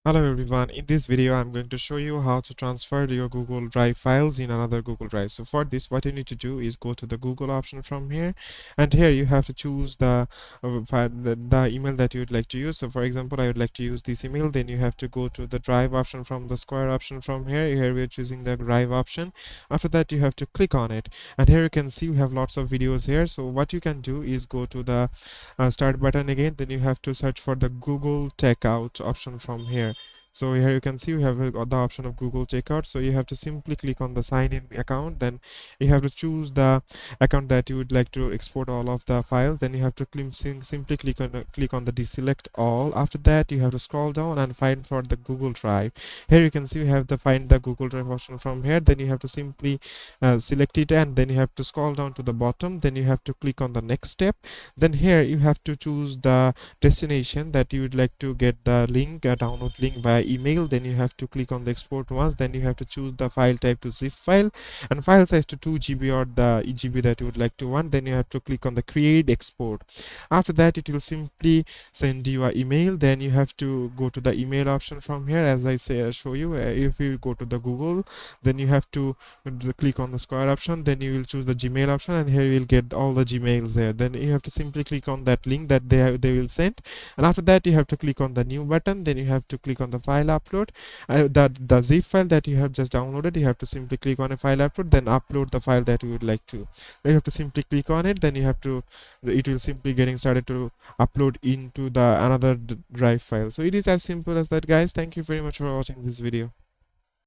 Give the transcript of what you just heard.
Hello everyone, in this video I'm going to show you how to transfer your Google Drive files in another Google Drive. So for this what you need to do is go to the Google option from here, and here you have to choose the email that you would like to use. So for example, I would like to use this email. Then you have to go to the Drive option from the square option from here. Here we are choosing the Drive option. After that you have to click on it, and here you can see we have lots of videos here. So what you can do is go to the start button again. Then you have to search for the Google Checkout option from here. So here you can see we have got the option of Google Checkout. So you have to simply click on the sign in account. Then you have to choose the account that you would like to export all of the files. Then you have to simply click on the deselect all. After that you have to scroll down and find for the Google Drive. Here you can see we have the find the Google Drive option from here. Then you have to simply select it, and then you have to scroll down to the bottom. Then you have to click on the next step. Then here you have to choose the destination that you would like to get the link, download link via email. Then you have to click on the export once. Then you have to choose the file type to zip file, and file size to 2 GB or the EGB that you would like to want. Then you have to click on the create export. After that it will simply send you an email. Then you have to go to the email option from here. As I say, show you, if you go to the Google, then you have to click on the square option. Then you will choose the Gmail option, and here you will get all the Gmails there. Then you have to simply click on that link that they will send, and after that you have to click on the new button. Then you have to click on the file upload. The zip file that you have just downloaded, you have to simply click on a file upload, then upload the file that you would like to. Then you have to simply click on it. Then you have to, it will simply getting started to upload into the another drive file. So it is as simple as that, guys. Thank you very much for watching this video.